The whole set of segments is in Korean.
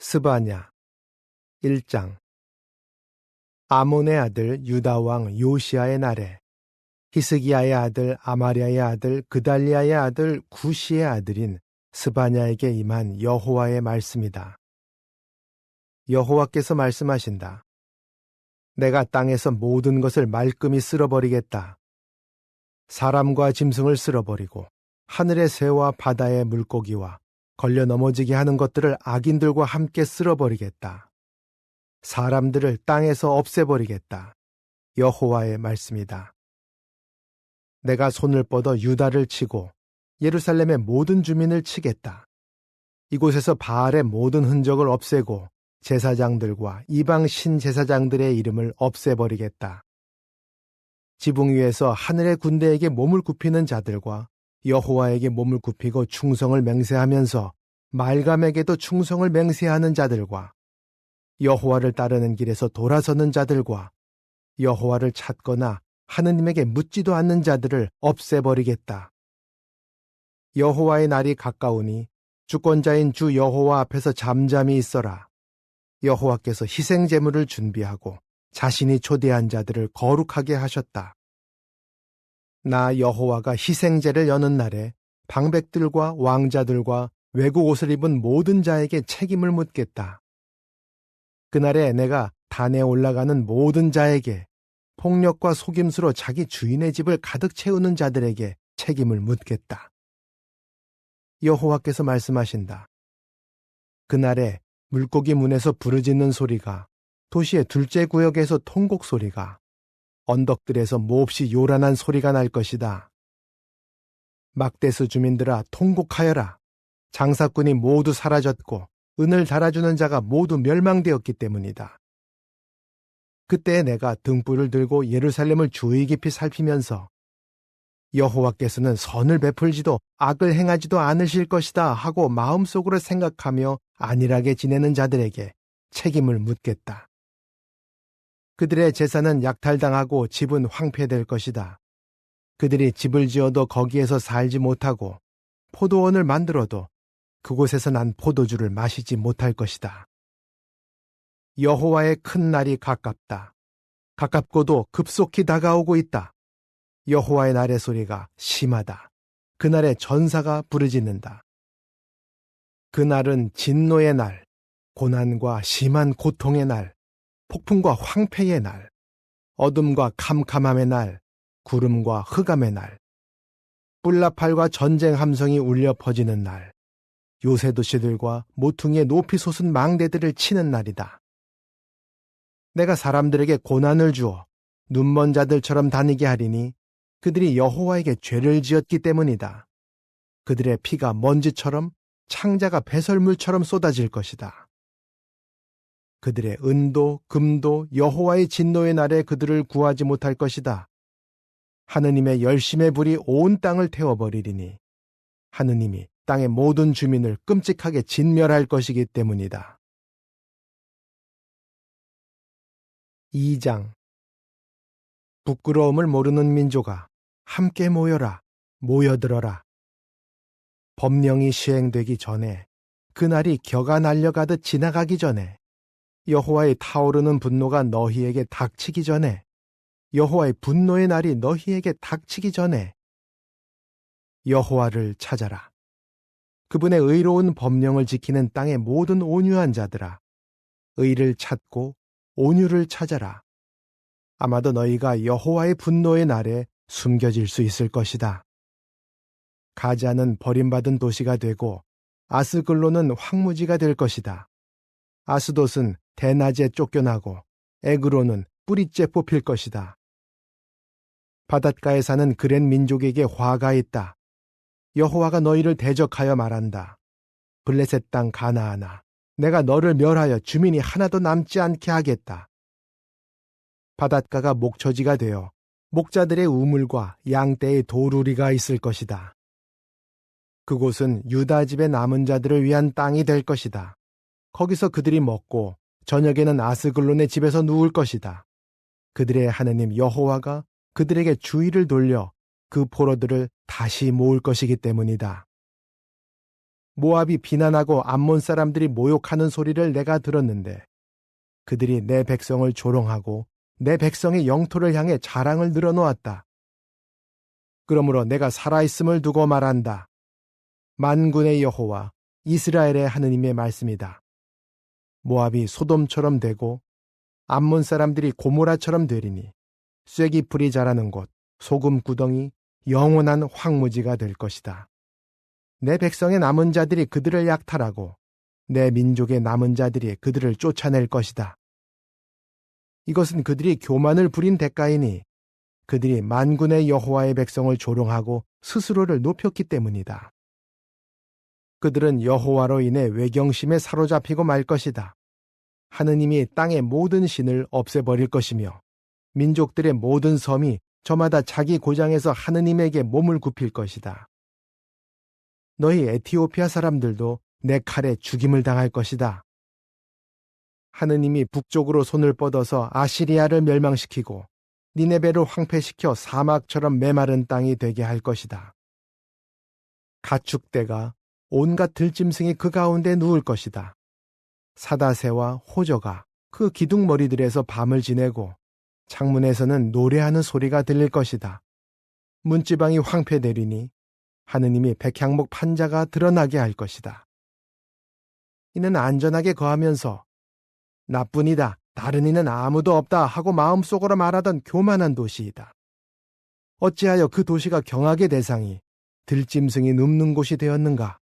스바냐 1장. 아몬의 아들 유다 왕 요시아의 날에 히스기야의 아들 아마랴의 아들 그달리아의 아들 구시의 아들인 스바냐에게 임한 여호와의 말씀이다. 여호와께서 말씀하신다. 내가 땅에서 모든 것을 말끔히 쓸어버리겠다. 사람과 짐승을 쓸어버리고 하늘의 새와 바다의 물고기와 걸려 넘어지게 하는 것들을 악인들과 함께 쓸어버리겠다. 사람들을 땅에서 없애버리겠다. 여호와의 말씀이다. 내가 손을 뻗어 유다를 치고 예루살렘의 모든 주민을 치겠다. 이곳에서 바알의 모든 흔적을 없애고 제사장들과 이방 신제사장들의 이름을 없애버리겠다. 지붕 위에서 하늘의 군대에게 몸을 굽히는 자들과 여호와에게 몸을 굽히고 충성을 맹세하면서 말감에게도 충성을 맹세하는 자들과 여호와를 따르는 길에서 돌아서는 자들과 여호와를 찾거나 하느님에게 묻지도 않는 자들을 없애버리겠다. 여호와의 날이 가까우니 주권자인 주 여호와 앞에서 잠잠히 있어라. 여호와께서 희생 제물을 준비하고 자신이 초대한 자들을 거룩하게 하셨다. 나 여호와가 희생제를 여는 날에 방백들과 왕자들과 외국 옷을 입은 모든 자에게 책임을 묻겠다. 그날에 내가 단에 올라가는 모든 자에게 폭력과 속임수로 자기 주인의 집을 가득 채우는 자들에게 책임을 묻겠다. 여호와께서 말씀하신다. 그날에 물고기 문에서 부르짖는 소리가, 도시의 둘째 구역에서 통곡 소리가, 언덕들에서 몹시 요란한 소리가 날 것이다. 막대수 주민들아 통곡하여라. 장사꾼이 모두 사라졌고 은을 달아주는 자가 모두 멸망되었기 때문이다. 그때 내가 등불을 들고 예루살렘을 주의 깊이 살피면서 여호와께서는 선을 베풀지도 악을 행하지도 않으실 것이다 하고 마음속으로 생각하며 안일하게 지내는 자들에게 책임을 묻겠다. 그들의 재산은 약탈당하고 집은 황폐될 것이다. 그들이 집을 지어도 거기에서 살지 못하고 포도원을 만들어도 그곳에서 난 포도주를 마시지 못할 것이다. 여호와의 큰 날이 가깝다. 가깝고도 급속히 다가오고 있다. 여호와의 날의 소리가 심하다. 그날의 전사가 부르짖는다. 그날은 진노의 날, 고난과 심한 고통의 날, 폭풍과 황폐의 날, 어둠과 캄캄함의 날, 구름과 흑암의 날, 뿔나팔과 전쟁 함성이 울려 퍼지는 날, 요새 도시들과 모퉁이에 높이 솟은 망대들을 치는 날이다. 내가 사람들에게 고난을 주어 눈먼 자들처럼 다니게 하리니 그들이 여호와에게 죄를 지었기 때문이다. 그들의 피가 먼지처럼 창자가 배설물처럼 쏟아질 것이다. 그들의 은도 금도 여호와의 진노의 날에 그들을 구하지 못할 것이다. 하느님의 열심의 불이 온 땅을 태워버리리니 하느님이 땅의 모든 주민을 끔찍하게 진멸할 것이기 때문이다. 2장. 부끄러움을 모르는 민족아, 함께 모여라, 모여들어라. 법령이 시행되기 전에, 그날이 겨가 날려가듯 지나가기 전에, 여호와의 타오르는 분노가 너희에게 닥치기 전에, 여호와의 분노의 날이 너희에게 닥치기 전에, 여호와를 찾아라. 그분의 의로운 법령을 지키는 땅의 모든 온유한 자들아, 의를 찾고 온유를 찾아라. 아마도 너희가 여호와의 분노의 날에 숨겨질 수 있을 것이다. 가자는 버림받은 도시가 되고 아스글론은 황무지가 될 것이다. 아스돗은 대낮에 쫓겨나고 에그론은 뿌리째 뽑힐 것이다. 바닷가에 사는 그렛 민족에게 화가 있다. 여호와가 너희를 대적하여 말한다. 블레셋 땅 가나안아, 내가 너를 멸하여 주민이 하나도 남지 않게 하겠다. 바닷가가 목초지가 되어 목자들의 우물과 양떼의 도루리가 있을 것이다. 그곳은 유다 집의 남은 자들을 위한 땅이 될 것이다. 거기서 그들이 먹고 저녁에는 아스글론의 집에서 누울 것이다. 그들의 하느님 여호와가 그들에게 주의를 돌려 그 포로들을 다시 모을 것이기 때문이다. 모압이 비난하고 암몬 사람들이 모욕하는 소리를 내가 들었는데 그들이 내 백성을 조롱하고 내 백성의 영토를 향해 자랑을 늘어놓았다. 그러므로 내가 살아있음을 두고 말한다. 만군의 여호와 이스라엘의 하느님의 말씀이다. 모압이 소돔처럼 되고 암몬 사람들이 고모라처럼 되리니 쐐기풀이 자라는 곳, 소금 구덩이, 영원한 황무지가 될 것이다. 내 백성의 남은 자들이 그들을 약탈하고 내 민족의 남은 자들이 그들을 쫓아낼 것이다. 이것은 그들이 교만을 부린 대가이니 그들이 만군의 여호와의 백성을 조롱하고 스스로를 높였기 때문이다. 그들은 여호와로 인해 외경심에 사로잡히고 말 것이다. 하느님이 땅의 모든 신을 없애버릴 것이며 민족들의 모든 섬이 저마다 자기 고장에서 하느님에게 몸을 굽힐 것이다. 너희 에티오피아 사람들도 내 칼에 죽임을 당할 것이다. 하느님이 북쪽으로 손을 뻗어서 아시리아를 멸망시키고 니네베를 황폐시켜 사막처럼 메마른 땅이 되게 할 것이다. 가축대가 온갖 들짐승이 그 가운데 누울 것이다. 사다새와 호저가 그 기둥머리들에서 밤을 지내고 창문에서는 노래하는 소리가 들릴 것이다. 문지방이 황폐되리니 하느님이 백향목 판자가 드러나게 할 것이다. 이는 안전하게 거하면서 나뿐이다, 다른 이는 아무도 없다 하고 마음속으로 말하던 교만한 도시이다. 어찌하여 그 도시가 경악의 대상이 들짐승이 눕는 곳이 되었는가?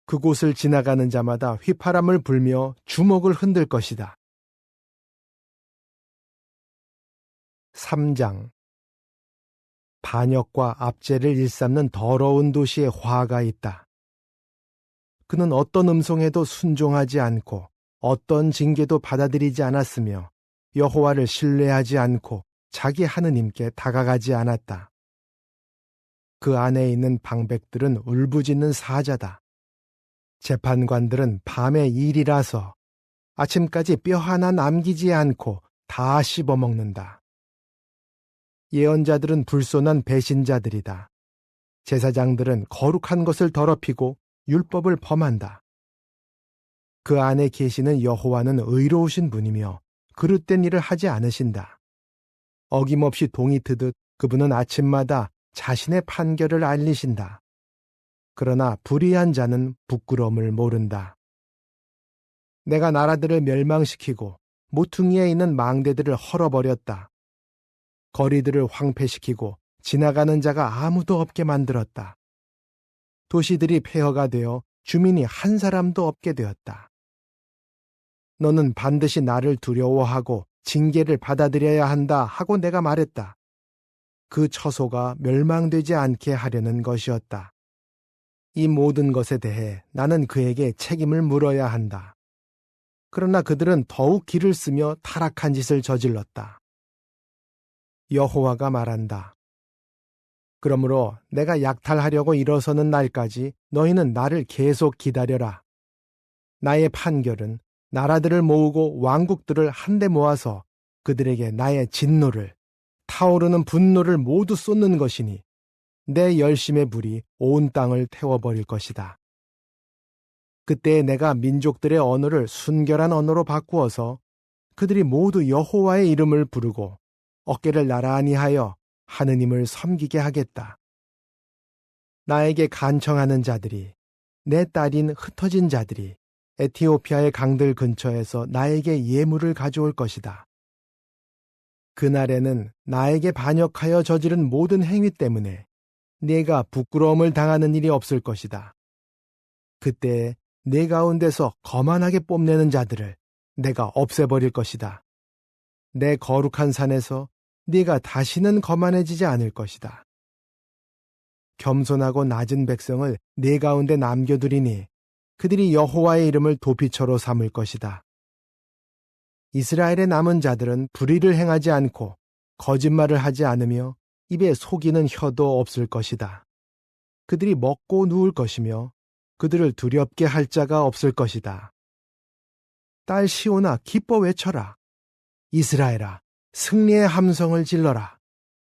그곳을 지나가는 자마다 휘파람을 불며 주먹을 흔들 것이다. 3장. 반역과 압제를 일삼는 더러운 도시에 화가 있다. 그는 어떤 음성에도 순종하지 않고 어떤 징계도 받아들이지 않았으며 여호와를 신뢰하지 않고 자기 하느님께 다가가지 않았다. 그 안에 있는 방백들은 울부짖는 사자다. 재판관들은 밤의 일이라서 아침까지 뼈 하나 남기지 않고 다 씹어먹는다. 예언자들은 불손한 배신자들이다. 제사장들은 거룩한 것을 더럽히고 율법을 범한다. 그 안에 계시는 여호와는 의로우신 분이며 그릇된 일을 하지 않으신다. 어김없이 동이 트듯 그분은 아침마다 자신의 판결을 알리신다. 그러나 불의한 자는 부끄러움을 모른다. 내가 나라들을 멸망시키고 모퉁이에 있는 망대들을 헐어버렸다. 거리들을 황폐시키고 지나가는 자가 아무도 없게 만들었다. 도시들이 폐허가 되어 주민이 한 사람도 없게 되었다. 너는 반드시 나를 두려워하고 징계를 받아들여야 한다 하고 내가 말했다. 그 처소가 멸망되지 않게 하려는 것이었다. 이 모든 것에 대해 나는 그에게 책임을 물어야 한다. 그러나 그들은 더욱 기를 쓰며 타락한 짓을 저질렀다. 여호와가 말한다. 그러므로 내가 약탈하려고 일어서는 날까지 너희는 나를 계속 기다려라. 나의 판결은 나라들을 모으고 왕국들을 한데 모아서 그들에게 나의 진노를, 타오르는 분노를 모두 쏟는 것이니 내 열심의 불이 온 땅을 태워버릴 것이다. 그때 내가 민족들의 언어를 순결한 언어로 바꾸어서 그들이 모두 여호와의 이름을 부르고 어깨를 나란히 하여 하느님을 섬기게 하겠다. 나에게 간청하는 자들이, 내 딸인 흩어진 자들이 에티오피아의 강들 근처에서 나에게 예물을 가져올 것이다. 그날에는 나에게 반역하여 저지른 모든 행위 때문에 네가 부끄러움을 당하는 일이 없을 것이다. 그때 네 가운데서 거만하게 뽐내는 자들을 내가 없애버릴 것이다. 내 거룩한 산에서 네가 다시는 거만해지지 않을 것이다. 겸손하고 낮은 백성을 네 가운데 남겨두리니 그들이 여호와의 이름을 도피처로 삼을 것이다. 이스라엘의 남은 자들은 불의를 행하지 않고 거짓말을 하지 않으며 입에 속이는 혀도 없을 것이다. 그들이 먹고 누울 것이며 그들을 두렵게 할 자가 없을 것이다. 딸 시온아 기뻐 외쳐라. 이스라엘아 승리의 함성을 질러라.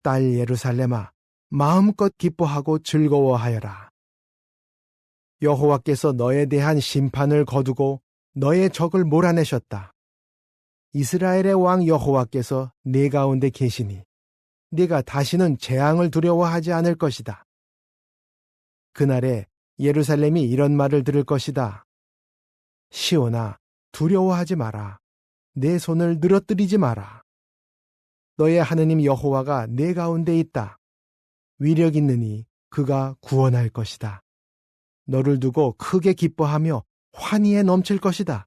딸 예루살렘아 마음껏 기뻐하고 즐거워하여라. 여호와께서 너에 대한 심판을 거두고 너의 적을 몰아내셨다. 이스라엘의 왕 여호와께서 네 가운데 계시니 네가 다시는 재앙을 두려워하지 않을 것이다. 그날에 예루살렘이 이런 말을 들을 것이다. 시온아, 두려워하지 마라. 내 손을 늘어뜨리지 마라. 너의 하느님 여호와가 네 가운데 있다. 위력 있느니 그가 구원할 것이다. 너를 두고 크게 기뻐하며 환희에 넘칠 것이다.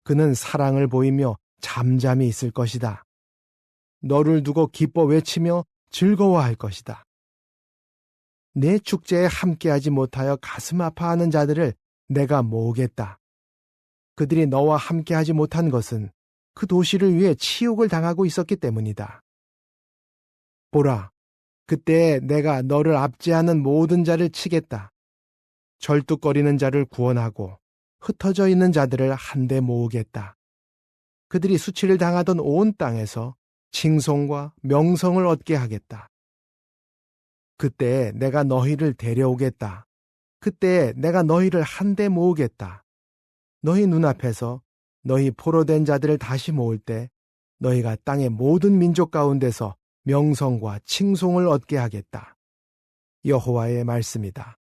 그는 사랑을 보이며 잠잠히 있을 것이다. 너를 두고 기뻐 외치며 즐거워할 것이다. 내 축제에 함께하지 못하여 가슴 아파하는 자들을 내가 모으겠다. 그들이 너와 함께하지 못한 것은 그 도시를 위해 치욕을 당하고 있었기 때문이다. 보라, 그때 내가 너를 압제하는 모든 자를 치겠다. 절뚝거리는 자를 구원하고 흩어져 있는 자들을 한데 모으겠다. 그들이 수치를 당하던 온 땅에서 칭송과 명성을 얻게 하겠다. 그때 내가 너희를 데려오겠다. 그때 내가 너희를 한데 모으겠다. 너희 눈앞에서 너희 포로된 자들을 다시 모을 때 너희가 땅의 모든 민족 가운데서 명성과 칭송을 얻게 하겠다. 여호와의 말씀이다.